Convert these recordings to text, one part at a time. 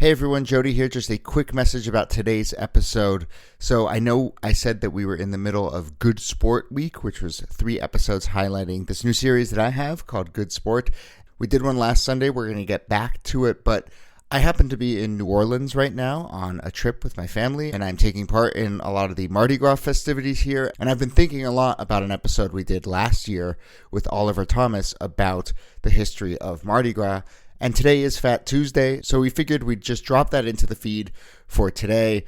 Hey everyone, Jody here. Just a quick message about today's episode. So I know I said that we were in the middle of Good Sport Week, which was 3 episodes highlighting this new series that I have called Good Sport. We did one last Sunday. We're going to get back to it, but I happen to be in New Orleans right now on a trip with my family, and I'm taking part in a lot of the Mardi Gras festivities here. And I've been thinking a lot about an episode we did last year with Oliver Thomas about the history of Mardi Gras. And today is Fat Tuesday, so we figured we'd just drop that into the feed for today.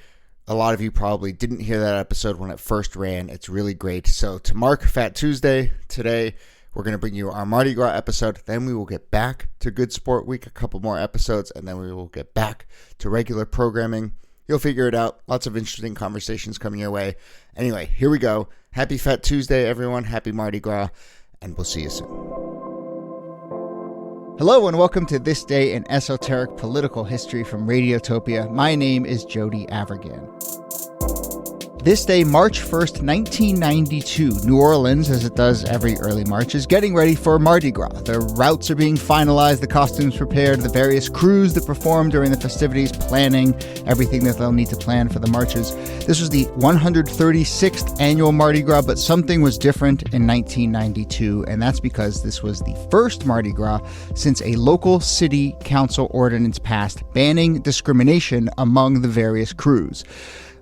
A lot of you probably didn't hear that episode when it first ran. It's really great. So to mark Fat Tuesday today, we're going to bring you our Mardi Gras episode. Then we will get back to Good Sport Week, a couple more episodes, and then we will get back to regular programming. You'll figure it out. Lots of interesting conversations coming your way. Anyway, here we go. Happy Fat Tuesday, everyone. Happy Mardi Gras, and we'll see you soon. Hello and welcome to This Day in Esoteric Political History from Radiotopia. My name is Jody Avergan. This day, March 1st, 1992, New Orleans, as it does every early March, is getting ready for Mardi Gras. The routes are being finalized, the costumes prepared, the various crews that perform during the festivities, planning everything that they'll need to plan for the marches. This was the 136th annual Mardi Gras, but something was different in 1992, and that's because this was the first Mardi Gras since a local city council ordinance passed banning discrimination among the various crews.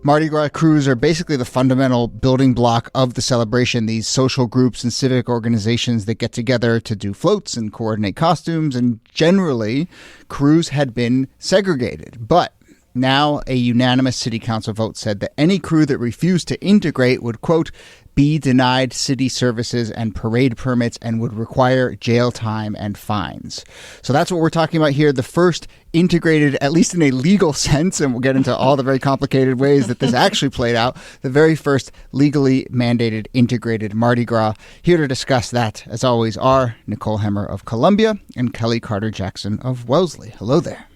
Mardi Gras crews are basically the fundamental building block of the celebration, these social groups and civic organizations that get together to do floats and coordinate costumes, and generally, crews had been segregated. But now a unanimous city council vote said that any crew that refused to integrate would, quote, be denied city services and parade permits and would require jail time and fines. So that's what we're talking about here. The first integrated, at least in a legal sense, and we'll get into all the very complicated ways that this actually played out, the very first legally mandated integrated Mardi Gras. Here to discuss that, as always, are Nicole Hemmer of Columbia and Kellie Carter-Jackson of Wellesley. Hello there.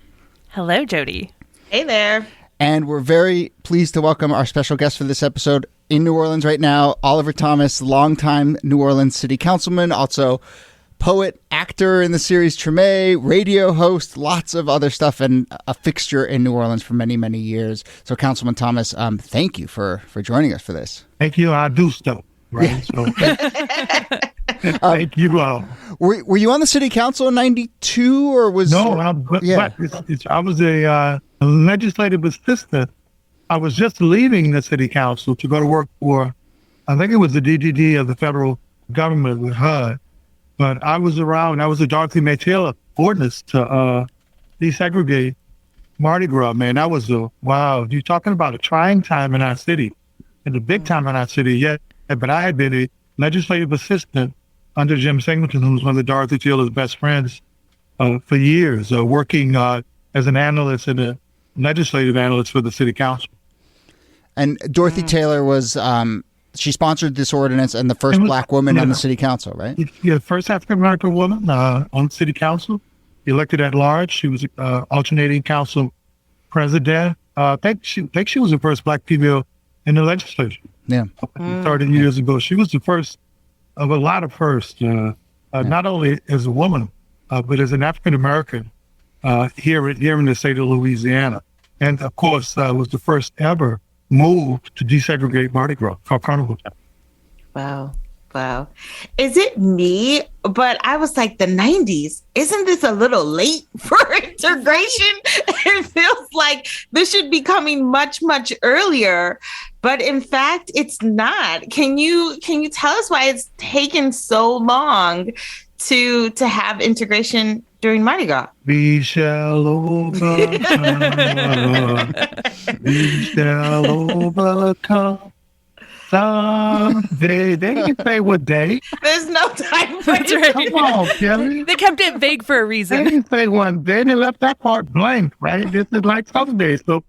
Hello, Jody. Hey there. And we're very pleased to welcome our special guest for this episode in New Orleans right now, Oliver Thomas, longtime New Orleans city councilman, also poet, actor in the series Treme, radio host, lots of other stuff, and a fixture in New Orleans for many, many years. So, Councilman Thomas, thank you for joining us for this. Thank you. I do stuff, right? So, thank you all. Were you on the city council in 92 or was... No, I was a legislative assistant. I was just leaving the city council to go to work for, I think it was the DGD of the federal government with HUD. But I was around, I was a Dorothy May Taylor ordinance to desegregate Mardi Gras, man. That was wow. You're talking about a trying time in our city, and a big time in our city yet. But I had been a legislative assistant under Jim Singleton, who was one of Dorothy Taylor's best friends for years, working as an analyst and a legislative analyst for the city council. And Dorothy Taylor was, she sponsored this ordinance and the first black woman on the city council, right? Yeah, first African-American woman on city council, elected at large. She was alternating council president. I think she was the first black female in the legislature. Yeah. 30 years ago. She was the first of a lot of firsts, not only as a woman, but as an African-American here in the state of Louisiana. And of course, was the first ever move to desegregate Mardi Gras, called Carnival. Wow. Is it me? But I was like, the 90s, isn't this a little late for integration? It feels like this should be coming much, much earlier. But in fact, it's not. Can you tell us why it's taken so long to have integration during Mardi Gras? We shall overcome. We shall overcome. Someday. They didn't say what day. There's no time for That's it. right. Come on, Kellie. They kept it vague for a They reason. didn't say one day. They left that part blank, right? This is like someday. So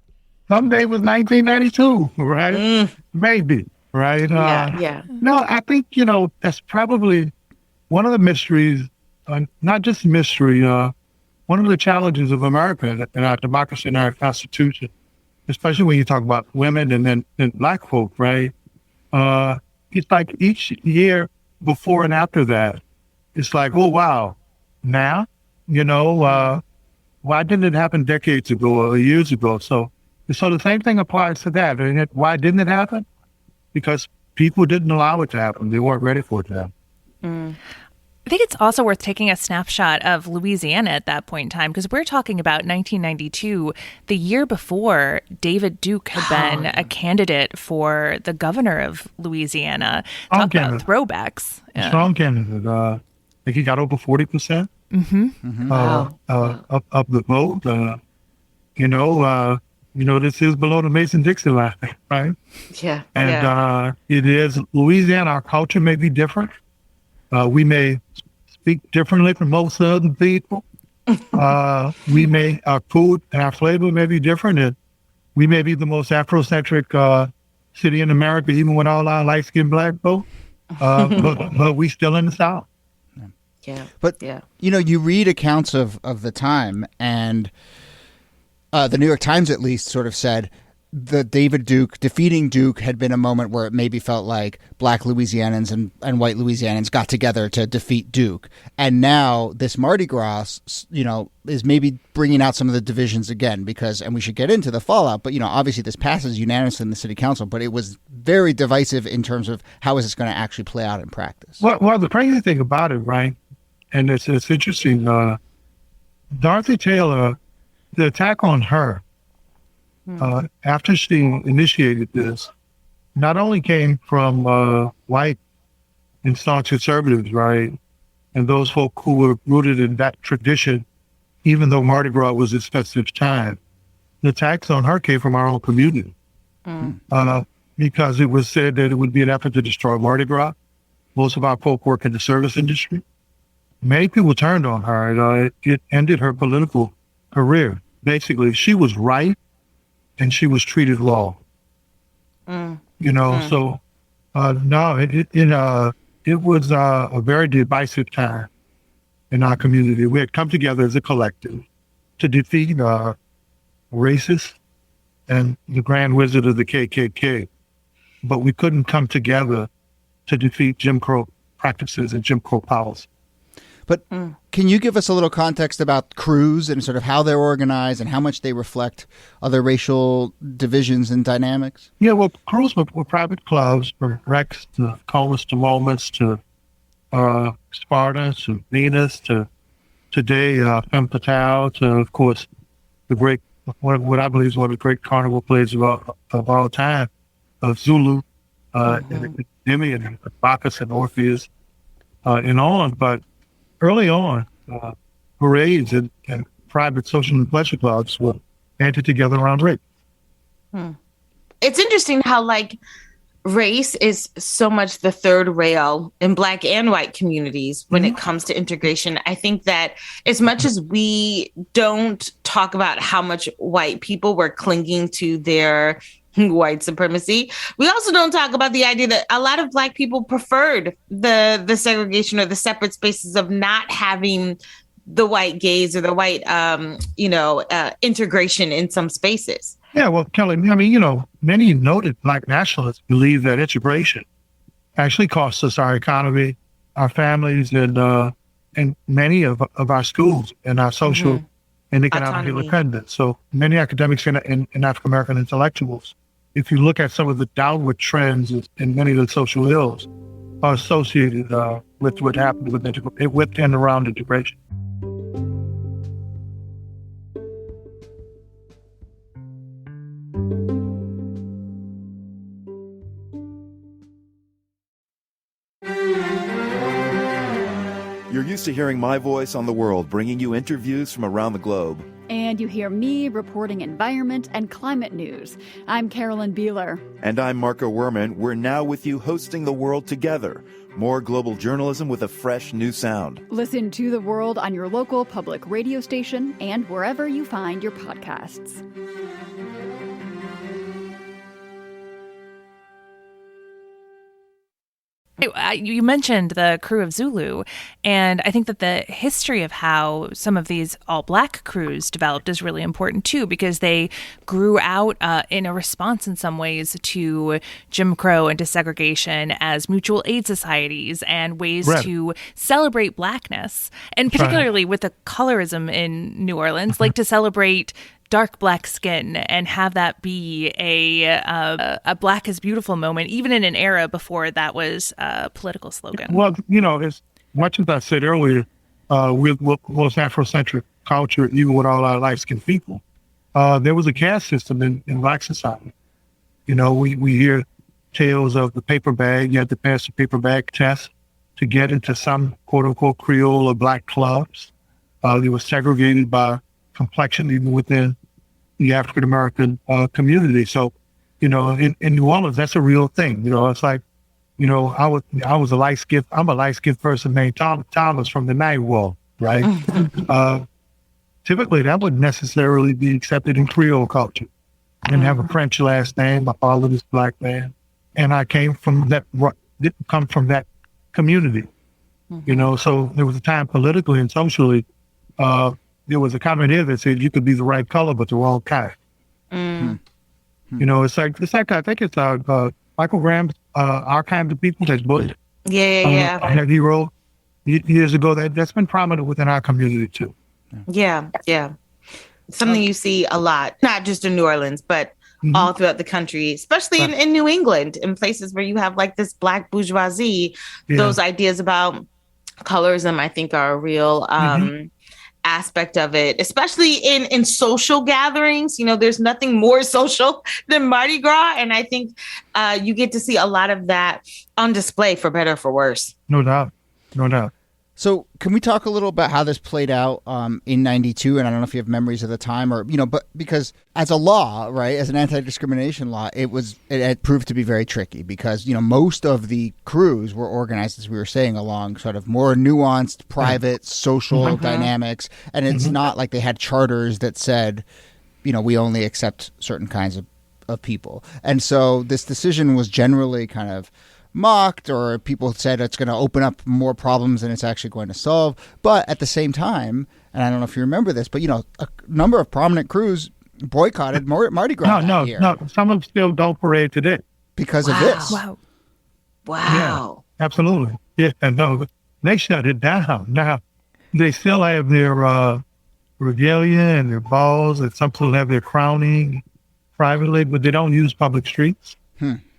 someday was 1992, right? Maybe, right? Yeah. No, I think, that's probably one of the mysteries, not just mystery, one of the challenges of America and our democracy and our Constitution, especially when you talk about women and then Black folk, right? It's like each year before and after that, it's like, oh, wow, now, why didn't it happen decades ago or years ago? So the same thing applies to that. And why didn't it happen? Because people didn't allow it to happen. They weren't ready for it to happen. I think it's also worth taking a snapshot of Louisiana at that point in time, because we're talking about 1992, the year before David Duke had been a candidate for the governor of Louisiana. Talk about throwbacks. Strong candidate. I think he got over 40% of the vote. This is below the Mason-Dixon line, right? Yeah. And it is Louisiana. Our culture may be different. We may speak differently from most other people. Our food and our flavor may be different. And we may be the most Afrocentric city in America, even with all our light-skinned black folk. But we still in the South. Yeah. But, you read accounts of the time, and the New York Times at least sort of said the defeating Duke had been a moment where it maybe felt like black Louisianans and white Louisianans got together to defeat Duke. And now this Mardi Gras, is maybe bringing out some of the divisions again and we should get into the fallout, but, obviously this passes unanimously in the city council, but it was very divisive in terms of how is this going to actually play out in practice. Well, the crazy thing about it, right, and it's interesting, Dorothy Taylor, the attack on her, after she initiated this, not only came from white and staunch conservatives, right, and those folk who were rooted in that tradition, even though Mardi Gras was its festive time, the attacks on her came from our own community. Because it was said that it would be an effort to destroy Mardi Gras. Most of our folk work in the service industry. Many people turned on her. It ended her political career. Basically, she was right, and she was treated law. So it was a very divisive time in our community. We had come together as a collective to defeat racists and the Grand Wizard of the KKK, but we couldn't come together to defeat Jim Crow practices and Jim Crow policy. But can you give us a little context about krewes and sort of how they're organized and how much they reflect other racial divisions and dynamics? Yeah, well, krewes were private clubs from Rex to Comus to Moments to Sparta to Venus to today Femme Fatale to, of course, the great, what I believe is one of the great carnival plays of all time, of Zulu, and Endymion, and Bacchus and Orpheus, and on. But early on, parades and private social and pleasure clubs were banded together around race. It's interesting how, race is so much the third rail in Black and white communities when it comes to integration. I think that as much as we don't talk about how much white people were clinging to their white supremacy, we also don't talk about the idea that a lot of Black people preferred the segregation or the separate spaces of not having the white gaze or the white, integration in some spaces. Yeah, well, Kellie, many noted Black nationalists believe that integration actually costs us our economy, our families, and many of our schools and our social and economic independence. So many academics and African American intellectuals, if you look at some of the downward trends in many of the social ills, are associated with what happened with and around integration. You're used to hearing my voice on the world, bringing you interviews from around the globe. And you hear me reporting environment and climate news. I'm Carolyn Beeler. And I'm Marco Werman. We're now with you hosting The World Together. More global journalism with a fresh new sound. Listen to The World on your local public radio station and wherever you find your podcasts. You mentioned the Krewe of Zulu, and I think that the history of how some of these all-black crews developed is really important too, because they grew out in a response in some ways to Jim Crow and to segregation as mutual aid societies and ways to celebrate blackness, and particularly with the colorism in New Orleans, like to celebrate dark black skin and have that be a black is beautiful moment, even in an era before that was a political slogan. Well, as much as I said earlier, with most Afrocentric culture, even with all our light-skinned people, there was a caste system in black society. We hear tales of the paper bag. You had to pass the paper bag test to get into some quote-unquote Creole or black clubs. They were segregated by complexion even within the African-American community. So, in New Orleans, that's a real thing. It's like, I'm a light-skinned person named Thomas from the Night Wall, right? Typically, that wouldn't necessarily be accepted in Creole culture. I didn't have a French last name. My father was black man. And I didn't come from that community, so there was a time politically and socially, there was a comment here that said you could be the right color, but the wrong kind. It's like I think it's Michael Graham's Our Kind of People, that's book. Yeah. That he wrote years ago. That's been prominent within our community too. Yeah. Something you see a lot, not just in New Orleans, but all throughout the country, especially in New England, in places where you have like this black bourgeoisie. Those ideas about colorism, I think, are a real aspect of it, especially in social gatherings. There's nothing more social than Mardi Gras. And I think you get to see a lot of that on display, for better or for worse. No doubt. So can we talk a little about how this played out in 92? And I don't know if you have memories of the time but because as a law, right, as an anti-discrimination law, it had proved to be very tricky because, most of the crews were organized, as we were saying, along sort of more nuanced, private, social dynamics. And it's not like they had charters that said, we only accept certain kinds of people. And so this decision was generally kind of mocked, or people said it's going to open up more problems than it's actually going to solve. But at the same time, and I don't know if you remember this, but a number of prominent crews boycotted Mardi Gras that year. No, some of them still don't parade today because of this. Wow. Yeah, absolutely. Yeah, no, they shut it down. Now they still have their regalia and their balls, and some people have their crowning privately, but they don't use public streets.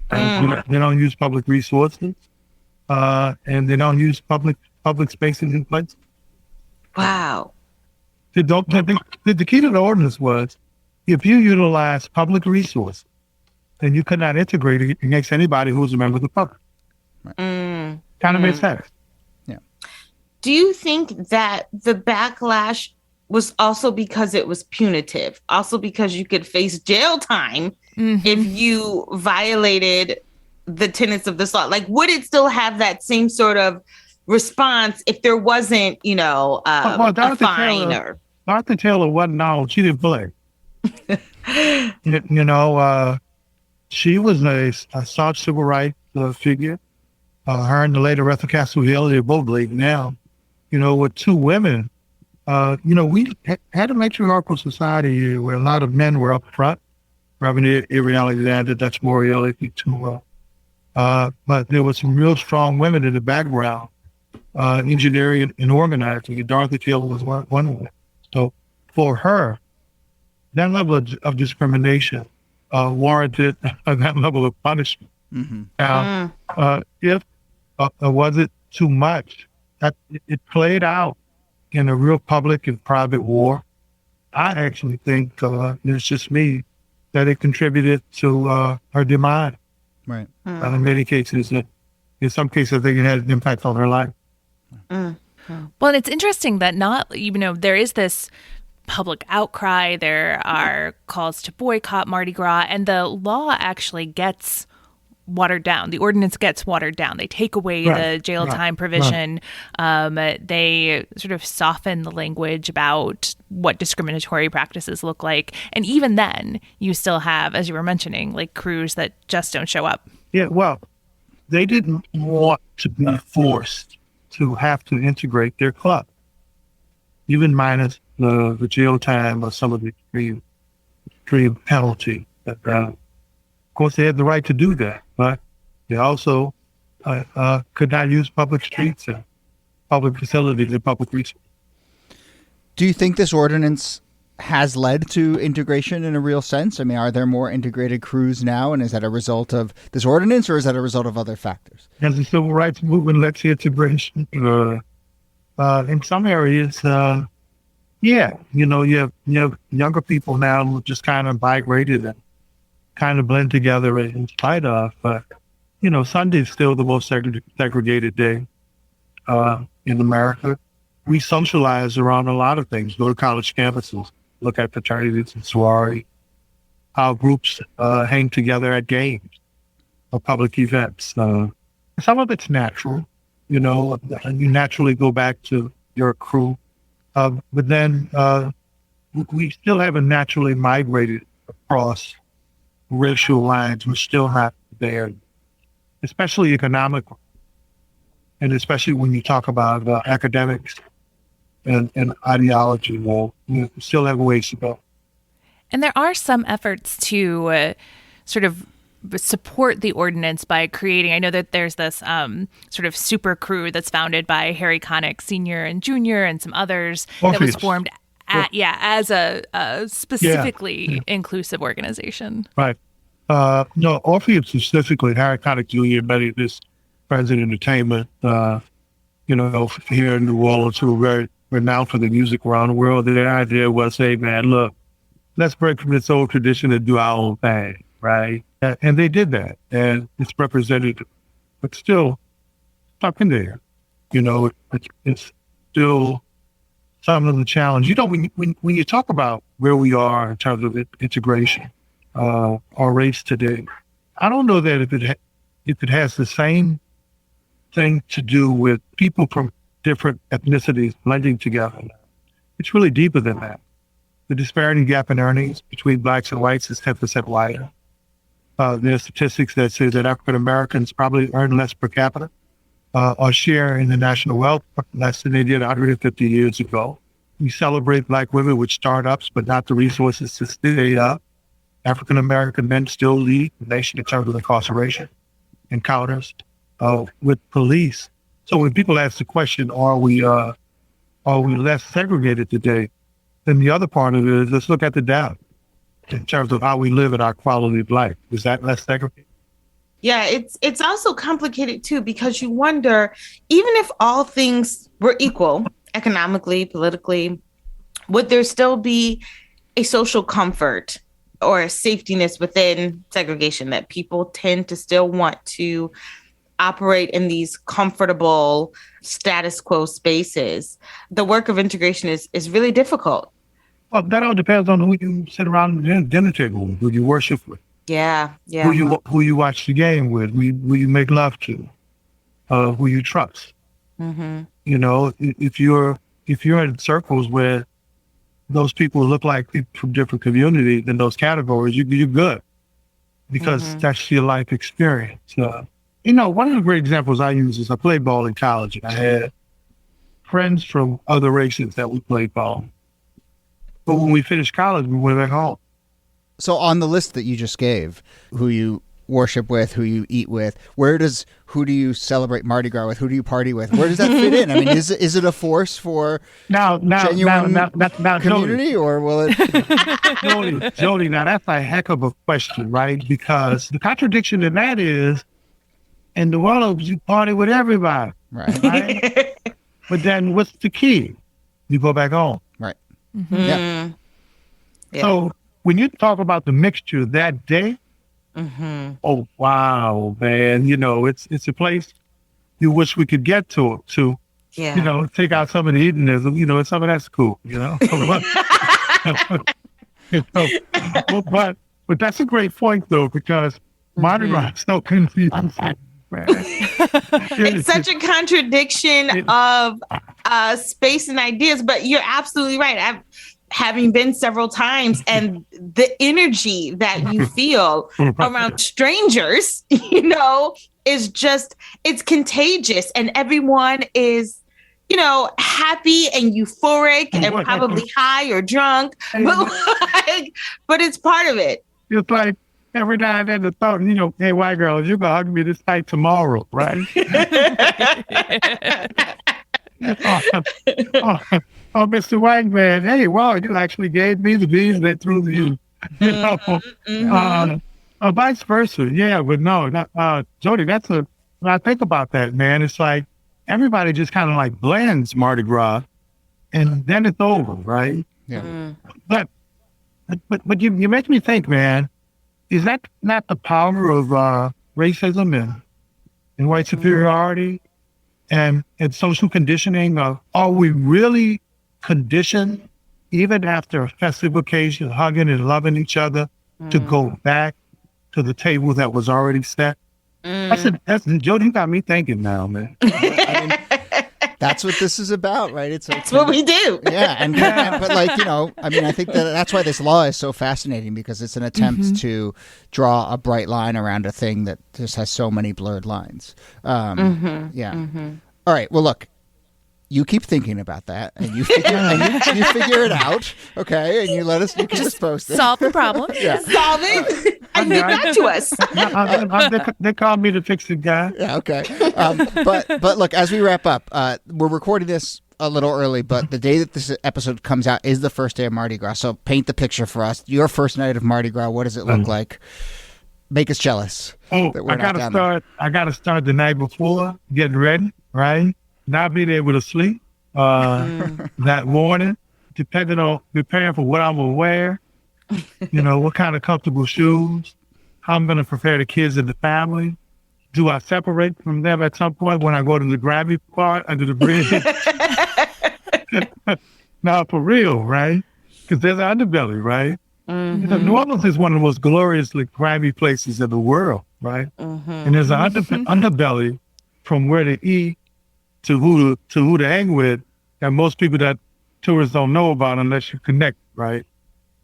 They don't use public resources, and they don't use public spaces in places. Wow. The key to the ordinance was, if you utilize public resources, then you could not integrate it against anybody who's a member of the public. Kind of makes sense. Yeah. Do you think that the backlash was also because it was punitive, also because you could face jail time if you violated the tenets of this law? Like, would it still have that same sort of response if there wasn't, a fine? Martha Taylor wasn't out. She didn't play. She was a soft civil rights figure. Her and the late Aretha Castle Hill, they're both late now. With two women. We had a matriarchal society where a lot of men were up front. Reverend Avery Alexander, Dutch Moriarty, too. But there were some real strong women in the background, engineering and organizing. Dorothy Taylor was one of them. So for her, that level of discrimination warranted that level of punishment. Now, if was it too much, it played out in a real public and private war. I actually think, it's just me, that it contributed to her demise. Right. In many cases, in some cases, I think it had an impact on her life. Well, and it's interesting that there is this public outcry. There are calls to boycott Mardi Gras, and the law actually gets watered down. The ordinance gets watered down. They take away the jail time provision. They sort of soften the language about what discriminatory practices look like. And even then, you still have, as you were mentioning, like crews that just don't show up. Yeah, well, they didn't want to be forced to have to integrate their club, even minus the jail time or some of the extreme penalty. But, of course, they had the right to do that, but they also could not use public streets and public facilities and public resources. Do you think this ordinance has led to integration in a real sense? I mean, are there more integrated krewes now, and is that a result of this ordinance, or is that a result of other factors? As the civil rights movement led to integration, in some areas, you have younger people now who just kind of migrated and kind of blend together in spite of. But Sunday's still the most segregated day in America. We socialize around a lot of things. Go to college campuses, look at fraternities and sorority, how groups hang together at games or public events. Some of it's natural, you naturally go back to your krewe. But then we still haven't naturally migrated across racial lines. We're still not there, especially economically. And especially when you talk about academics and ideology, we still have a ways to go. And there are some efforts to sort of support the ordinance by creating, I know that there's this sort of super krewe that's founded by Harry Connick Sr. and Jr. and some others that was formed as a specifically inclusive organization. Right. No, Orpheus specifically, Harry Connick Jr. made this President Entertainment, here in New Orleans, who were very renowned for the music around the world. Their idea was, hey, man, look, let's break from this old tradition and do our own thing, right? And they did that, and it's represented, but still stuck in there. It's still some of the challenge. When you talk about where we are in terms of integration, our race today, I don't know that if it has the same thing to do with people from different ethnicities blending together. It's really deeper than that. The disparity gap in earnings between blacks and whites is 10% wider. There are statistics that say that African Americans probably earn less per capita or share in the national wealth less than they did 150 years ago. We celebrate black women with startups, but not the resources to stay up. African American men still lead the nation in terms of incarceration encounters with police. So when people ask the question, are we less segregated today? Then the other part of it is, let's look at the data in terms of how we live and our quality of life. Is that less segregated? Yeah, it's also complicated too, because you wonder, even if all things were equal, economically, politically, would there still be a social comfort or a safetiness within segregation, that people tend to still want to operate in these comfortable status quo spaces? The work of integration is really difficult. Well, that all depends on who you sit around the dinner table with, who you worship with. Yeah. Who you watch the game with, who you make love to, who you trust. Mm-hmm. If you're in circles where those people look like people from different communities in those categories, you're good, because that's your life experience. One of the great examples I use is I played ball in college, and I had friends from other races that we played ball. But when we finished college, we went back home. So on the list that you just gave, who you worship with, who you eat with, who do you celebrate Mardi Gras with, who do you party with? Where does that fit in? I mean, is it a force for genuine community, or will it? Jody, now that's a heck of a question, right? Because the contradiction in that is, in the world, you party with everybody, right? But then what's the key? You go back home. Right. Mm-hmm. Yeah. So when you talk about the mixture that day, oh, wow, man, it's a place you wish we could get to, take out some of the hedonism, and some of that's cool, But that's a great point, though, because Mardi Gras is so confusing. It's such a contradiction of space and ideas, but you're absolutely right. having been several times, and the energy that you feel around strangers, is just, it's contagious, and everyone is, happy and euphoric and probably high or drunk, but it's part of it. It's like every now and then the thought, hey, white girl, you're going to hug me this night tomorrow, right? Oh, Mr. White Man, hey, wow, you actually gave me the beans that threw you. Vice versa, yeah, but no, Jody, when I think about that, man, it's like everybody just kind of like blends Mardi Gras, and then it's over, right? Yeah. But you make me think, man, is that not the power of racism and white superiority and social conditioning? Are we really conditioned, even after a festive occasion, hugging and loving each other, to go back to the table that was already set? That's Jody got me thinking now, man. That's what this is about, right? That's what we do. Yeah, but I think that's why this law is so fascinating, because it's an attempt to draw a bright line around a thing that just has so many blurred lines. Yeah. All right. Well, look, you keep thinking about that, and you figure it out, okay? And you keep us posted. Solve the problem. Yeah. Solve it, and get back to us. They called me the fix-it guy. Yeah, okay. But look, as we wrap up, we're recording this a little early, but the day that this episode comes out is the first day of Mardi Gras. So paint the picture for us. Your first night of Mardi Gras, what does it look like? Make us jealous. Oh, I gotta start the night before, getting ready, right? Not being able to sleep that morning, preparing for what I'm going to wear, what kind of comfortable shoes, how I'm going to prepare the kids and the family. Do I separate from them at some point when I go to the Grammy part under the bridge? Now, for real, right? Because there's an underbelly, right? New Orleans is one of the most gloriously Grammy places in the world, right? And there's an underbelly from where to eat to who to hang with, and most people that tourists don't know about unless you connect, right?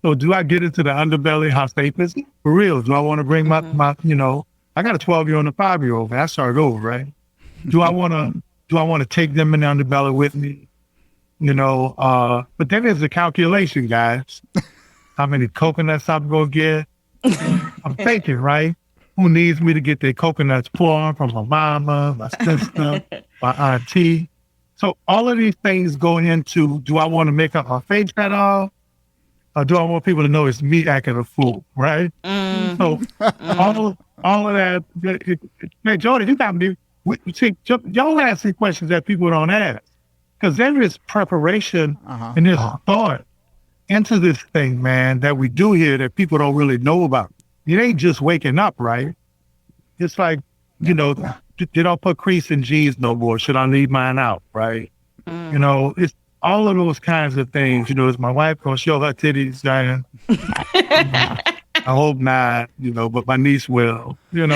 So do I get into the underbelly? How safe is it? For real, do I want to bring my I got a 12-year-old and a 5-year-old, I started over, right? Do I want to take them in the underbelly with me? But then there's the calculation, guys. How many coconuts I'm going to get? I'm thinking, right? Who needs me to get their coconuts poured from my mama, my sister, my auntie? So all of these things go into, do I want to make up my face at all? Or do I want people to know it's me acting a fool, right? So all of that, man, Jody, you got me. See, y'all asking questions that people don't ask. Because there is preparation and there's thought into this thing, man, that we do here that people don't really know about. It ain't just waking up, right? It's like, they don't put crease in jeans no more. Should I leave mine out, right? It's all of those kinds of things. Is my wife going to show her titties, Diane? I hope not, but my niece will, so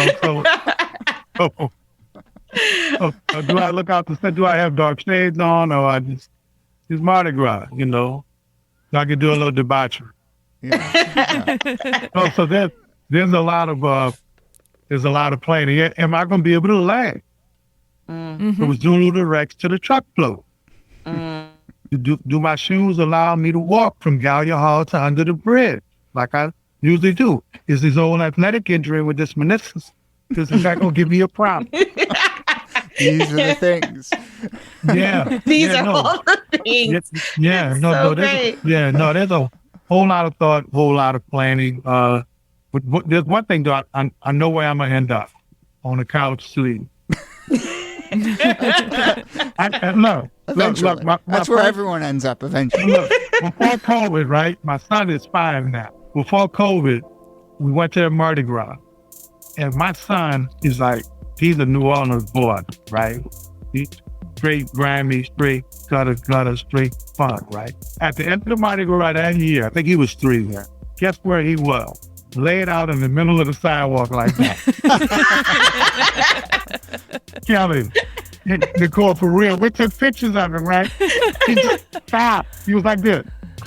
do I look out the set? Do I have dark shades on, or I just, it's Mardi Gras, so I can do a little debauchery. Yeah. So there's a lot of planning. Am I going to be able to lag? From Zulu to Rex to the truck float? Do my shoes allow me to walk from Gallia Hall to under the bridge like I usually do? Is this old athletic injury with this meniscus? Is that going to give me a problem? These are the things. Yeah. These are all the things. There's a whole lot of thought, whole lot of planning. But there's one thing, though, I know where I'm going to end up, on the couch sleep. No. Eventually. That's where everyone ends up eventually. Look, before COVID, right? My son is 5 now. Before COVID, we went to Mardi Gras. And my son is like, he's a New Orleans boy, right? He's straight Grammy, straight gutter, straight funk, right? At the end of the Mardi Gras that year, I think he was 3 there. Guess where he was? Laid out in the middle of the sidewalk like that. Kellie, Nicole, for real, we took pictures of him, right? He just stopped. He was like this.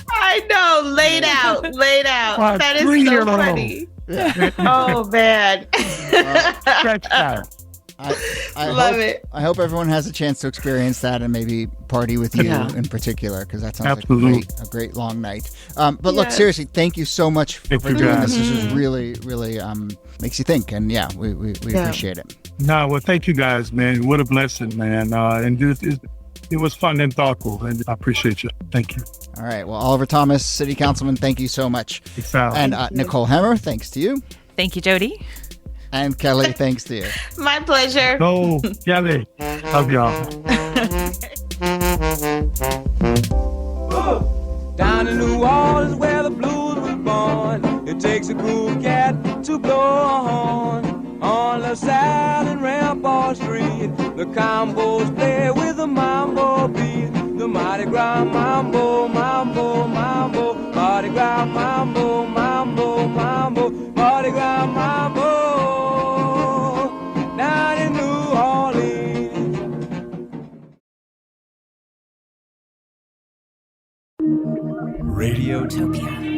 I I know, laid out. Wow, That is so 3-year-old. funny. Oh man. Stretched out. I hope everyone has a chance to experience that and maybe party with you in particular, because that sounds like a great long night. But look, seriously, thank you so much for doing this. This is really, really makes you think, and we appreciate it. No, well, thank you guys, man. What a blessing, man. And it was fun and thoughtful, and I appreciate you. Thank you. All right. Well, Oliver Thomas, City Councilman, thank you so much. And Nicole Hemmer, thanks to you. Thank you, Jody. And Kellie, thanks to you. My pleasure. Oh, Kellie. Love y'all. Down in New Orleans where the blues was born, it takes a cool cat to blow a horn. On LaSalle and Rampart Street, the combos play with the mambo beat. The Mardi Gras mambo, mambo, mambo, Mardi Gras mambo, mambo, mambo, Mardi Gras mambo. Down in New Orleans. Radiotopia.